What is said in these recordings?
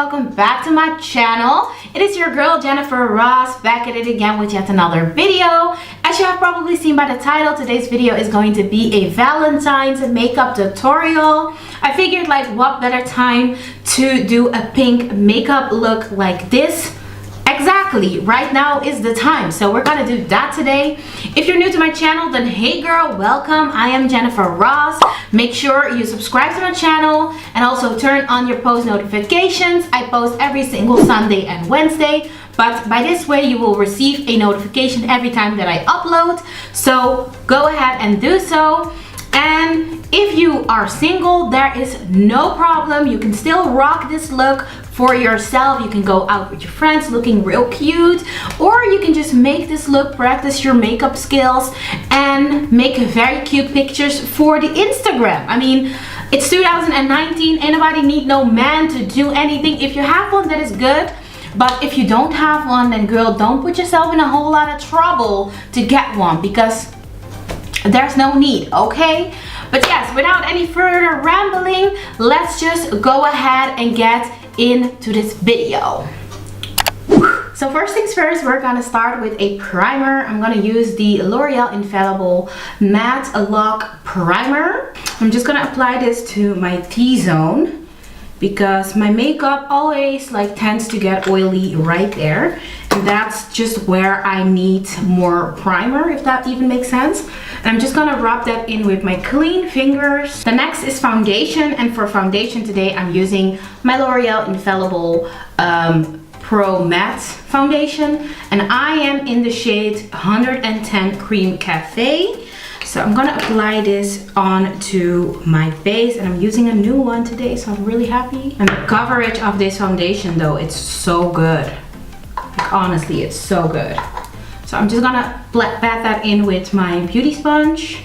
welcome back to my channel. It is your girl Jennyfer Ross back at it again with yet another video. As you have probably seen by the title, today's video is going to be a Valentine's makeup tutorial. I figured, like, what better time to do a pink makeup look like this. Exactly, right now is the time, so we're gonna do that today. If you're new to my channel, then hey girl, welcome. I am Jennyfer Ross. Make sure you subscribe to my channel and also turn on your post notifications. I post every single Sunday and Wednesday, but by this way you will receive a notification every time that I upload, so go ahead and do so. And if you are single, there is no problem. You can still rock this look for yourself. You can go out with your friends looking real cute, or you can just make this look, practice your makeup skills, and make very cute pictures for the Instagram. I mean, it's 2019. Ain't nobody need no man to do anything. If you have one, that is good. But if you don't have one, then girl, don't put yourself in a whole lot of trouble to get one, because there's no need, okay? But yes, without any further rambling, let's just go ahead and get into this video. So first things first, we're gonna start with a primer. I'm gonna use the L'Oreal Infallible Matte Lock Primer. I'm just gonna apply this to my T-zone because my makeup always tends to get oily right there. And that's just where I need more primer, if that even makes sense. And I'm just gonna rub that in with my clean fingers. The next is foundation, and for foundation today I'm using my L'Oreal Infallible Pro Matte Foundation, and I am in the shade 110 Cream Cafe. So I'm gonna apply this onto my base, and I'm using a new one today, so I'm really happy. And the coverage of this foundation though, it's so good. Like, honestly, it's so good. So I'm just gonna pat that in with my beauty sponge.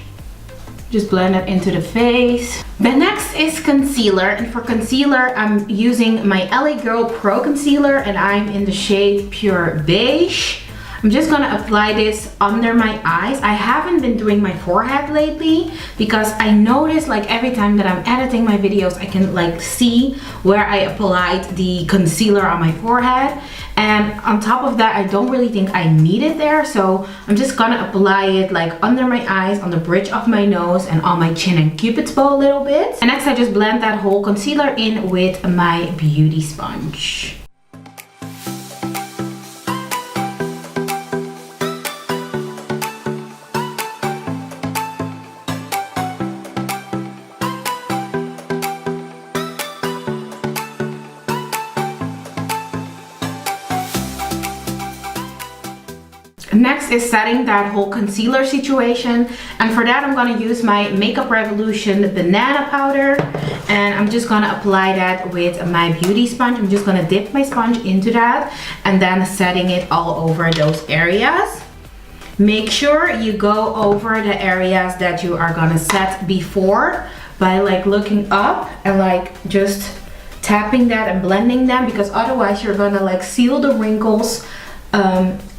Just blend it into the face. The next is concealer, and for concealer I'm using my LA Girl Pro Concealer, and I'm in the shade Pure Beige. I'm just gonna apply this under my eyes. I haven't been doing my forehead lately because I notice every time that I'm editing my videos, I can see where I applied the concealer on my forehead. And on top of that, I don't really think I need it there. So I'm just gonna apply it under my eyes, on the bridge of my nose, and on my chin and cupid's bow a little bit. And next I just blend that whole concealer in with my beauty sponge. Next is setting that whole concealer situation, and for that I'm going to use my Makeup Revolution banana powder, and I'm just going to apply that with my beauty sponge. I'm just going to dip my sponge into that and then setting it all over those areas. Make sure you go over the areas that you are going to set before by looking up and just tapping that and blending them, because otherwise you're going to seal the wrinkles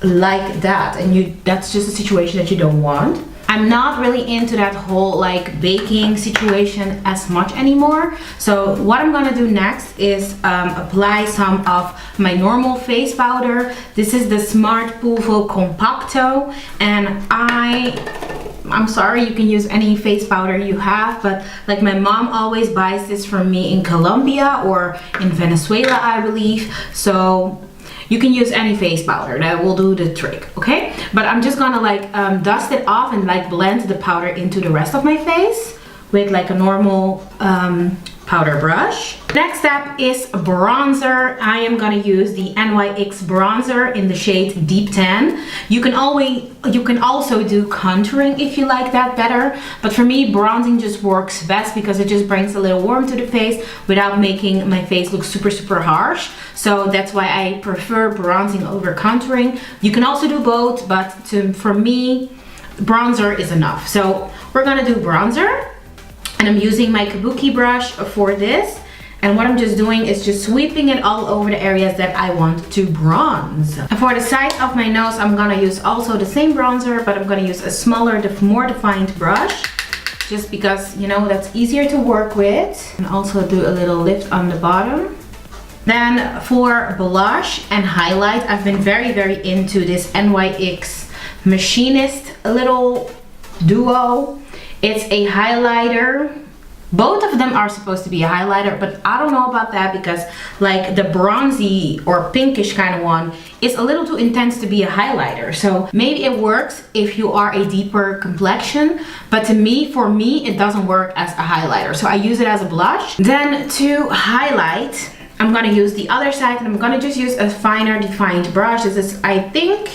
like that, and that's just a situation that you don't want. I'm not really into that whole baking situation as much anymore. So what I'm gonna do next is apply some of my normal face powder. This is the Smart Pulvo Compacto, and I'm sorry, you can use any face powder you have, but my mom always buys this from me in Colombia or in Venezuela, I believe. So you can use any face powder, that will do the trick, okay? But I'm just gonna dust it off and blend the powder into the rest of my face with a normal powder brush. Next step is bronzer. I am gonna use the NYX bronzer in the shade Deep Tan. You can also do contouring if you like that better, but for me bronzing just works best because it just brings a little warmth to the face without making my face look super harsh. So that's why I prefer bronzing over contouring. You can also do both, but for me bronzer is enough. So we're gonna do bronzer. And I'm using my kabuki brush for this, and what I'm just doing is just sweeping it all over the areas that I want to bronze. And for the sides of my nose, I'm gonna use also the same bronzer, but I'm gonna use a smaller, more defined brush, just because, you know, that's easier to work with. And also do a little lift on the bottom. Then for blush and highlight, I've been very into this NYX Machinist little duo. It's a highlighter. Both of them are supposed to be a highlighter, but I don't know about that because like the bronzy or pinkish kind of one is a little too intense to be a highlighter. So maybe it works if you are a deeper complexion, but for me, it doesn't work as a highlighter. So I use it as a blush. Then to highlight, I'm gonna use the other side and I'm gonna just use a finer defined brush. This is, I think,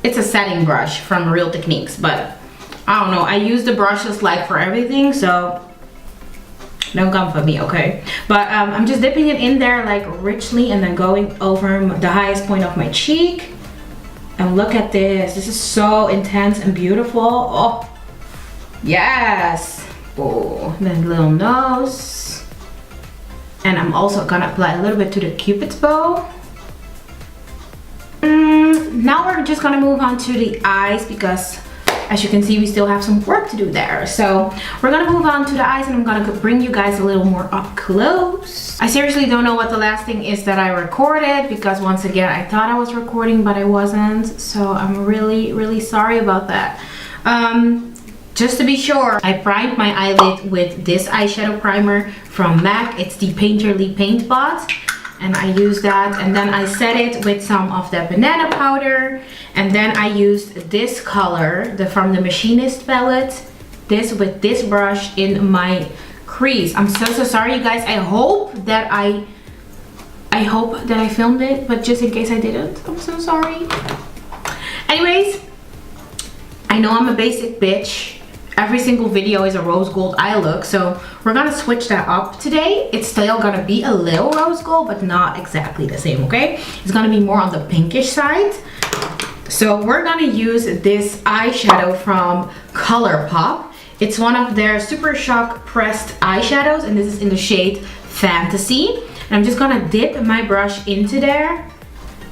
it's a setting brush from Real Techniques, but I don't know. I use the brushes like for everything, so don't come for me, okay? But I'm just dipping it in there like richly and then going over the highest point of my cheek. And look at this. This is so intense and beautiful. Oh, yes. Oh, then little nose. And I'm also gonna apply a little bit to the Cupid's bow. Now we're just gonna move on to the eyes because as you can see, we still have some work to do there. So we're gonna move on to the eyes and I'm gonna bring you guys a little more up close. I seriously don't know what the last thing is that I recorded because once again, I thought I was recording, but I wasn't. So I'm really sorry about that. Just to be sure, I primed my eyelid with this eyeshadow primer from MAC. It's the Painterly Paint Pot. And I used that, and then I set it with some of the banana powder, and then I used this color from the Machinist palette, with this brush in my crease. I'm so sorry, you guys. I hope that I filmed it, but just in case I didn't, I'm so sorry. Anyways, I know I'm a basic bitch. Every single video is a rose gold eye look, so we're gonna switch that up today. It's still gonna be a little rose gold, but not exactly the same, okay? It's gonna be more on the pinkish side. So we're gonna use this eyeshadow from ColourPop. It's one of their Super Shock pressed eyeshadows, and this is in the shade Fantasy. And I'm just gonna dip my brush into there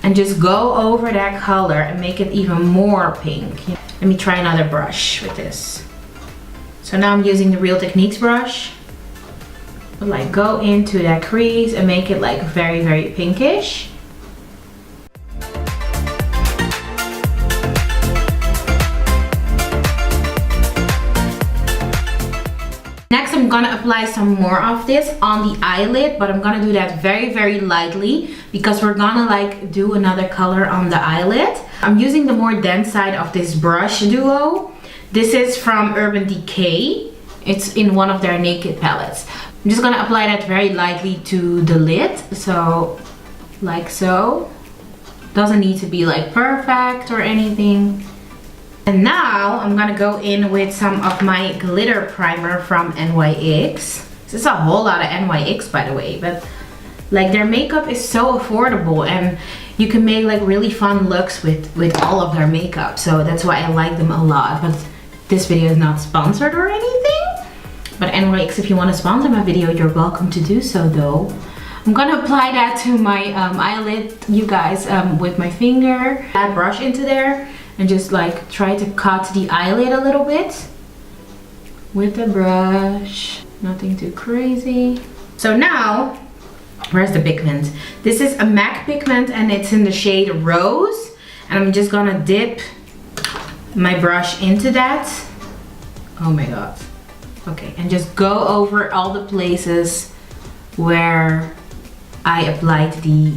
and just go over that color and make it even more pink. Let me try another brush with this. So now I'm using the Real Techniques brush. But like go into that crease and make it like very pinkish. Next I'm gonna apply some more of this on the eyelid, but I'm gonna do that very lightly because we're gonna like do another color on the eyelid. I'm using the more dense side of this brush duo. This is from Urban Decay. It's in one of their Naked palettes. I'm just gonna apply that very lightly to the lid. So, like so. Doesn't need to be like perfect or anything. And now I'm gonna go in with some of my glitter primer from NYX. This is a whole lot of NYX, by the way, but like their makeup is so affordable and you can make like really fun looks with all of their makeup. So that's why I like them a lot. But this video is not sponsored or anything. But NYX, if you want to sponsor my video, you're welcome to do so though. I'm gonna apply that to my eyelid, you guys, with my finger. Add brush into there and just like try to cut the eyelid a little bit with the brush. Nothing too crazy. So now, where's the pigment? This is a MAC pigment and it's in the shade Rose. And I'm just gonna dip my brush into that. Oh my god. Okay, and just go over all the places where I applied the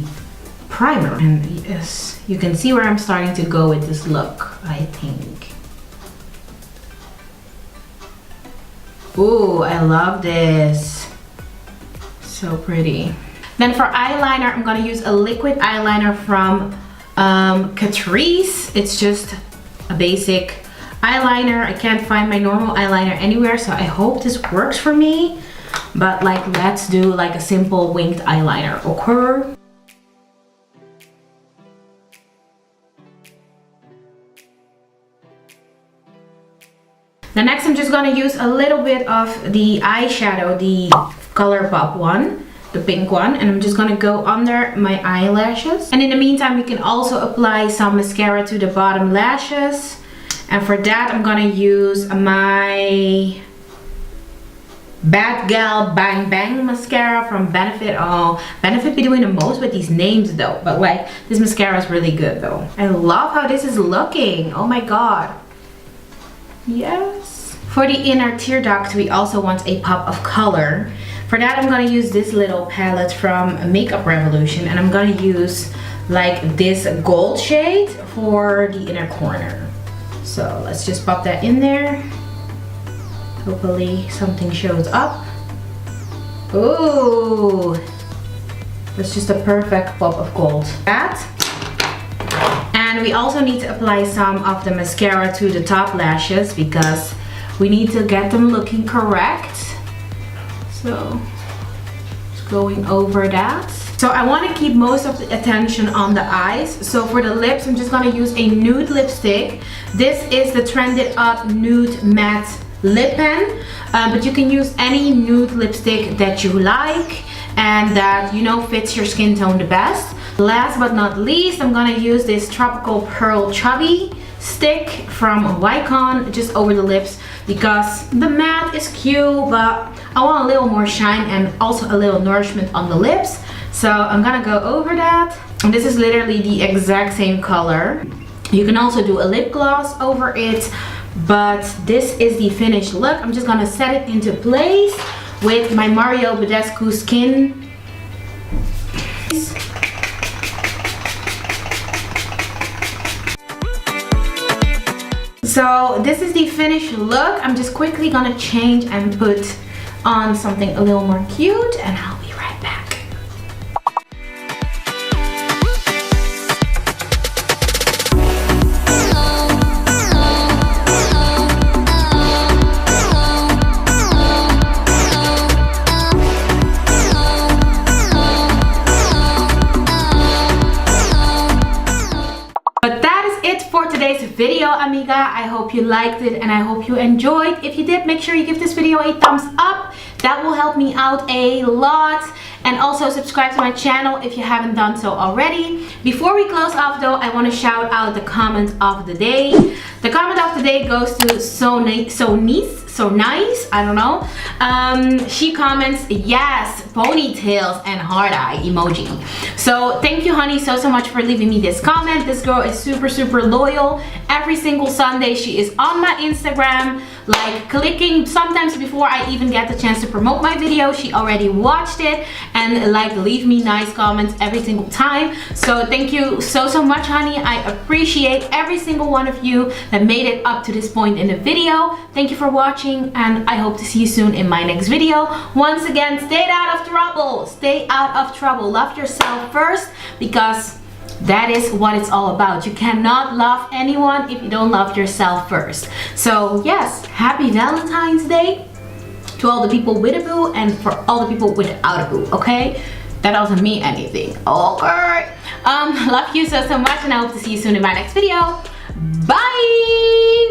primer. And yes, you can see where I'm starting to go with this look, I think. Ooh, I love this. So pretty. Then for eyeliner, I'm gonna use a liquid eyeliner from Catrice. It's just a basic eyeliner. I can't find my normal eyeliner anywhere, so I hope this works for me. But like, let's do like a simple winged eyeliner, okay? Then next I'm just gonna use a little bit of the eyeshadow, the ColourPop one, the pink one, and I'm just gonna go under my eyelashes. And in the meantime, you can also apply some mascara to the bottom lashes. And for that, I'm gonna use my Bad Gal Bang Bang mascara from Benefit. Oh, Benefit be doing the most with these names though. But like, this mascara is really good though. I love how this is looking. Oh my god. Yes. For the inner tear duct, we also want a pop of color. For that, I'm gonna use this little palette from Makeup Revolution, and I'm gonna use like this gold shade for the inner corner. So let's just pop that in there. Hopefully something shows up. Ooh, that's just a perfect pop of gold. That. And we also need to apply some of the mascara to the top lashes because we need to get them looking correct. So just going over that. So I want to keep most of the attention on the eyes. So for the lips, I'm just going to use a nude lipstick. This is the Trended Up Nude Matte Lip Pen. But you can use any nude lipstick that you like and that, you know, fits your skin tone the best. Last but not least, I'm going to use this Tropical Pearl Chubby stick from Wycon just over the lips because the matte is cute, but I want a little more shine and also a little nourishment on the lips. So I'm gonna go over that. And this is literally the exact same color. You can also do a lip gloss over it, but this is the finished look. I'm just gonna set it into place with my Mario Badescu Skin. So this is the finished look. I'm just quickly gonna change and put on something a little more cute, and I'll be right back. Today's video, amiga. I hope you liked it and I hope you enjoyed. If you did, make sure you give this video a thumbs up. That will help me out a lot. And also subscribe to my channel if you haven't done so already. Before we close off though, I want to shout out the comment of the day. The comment of the day goes to so nice, I don't know. She comments, yes, ponytails and heart eye emoji. So thank you, honey, so much for leaving me this comment. This girl is super loyal. Every single Sunday she is on my Instagram, like clicking. Sometimes before I even get the chance to promote my video, she already watched it and like leave me nice comments every single time. So thank you so much, honey. I appreciate every single one of you that made it up to this point in the video. Thank you for watching, and I hope to see you soon in my next video. Once again, stay out of trouble. Stay out of trouble. Love yourself first, because that is what it's all about. You cannot love anyone if you don't love yourself first. So yes, happy Valentine's Day to all the people with a boo and for all the people without a boo, okay? That doesn't mean anything, okay? Love you so much, and I hope to see you soon in my next video. Bye!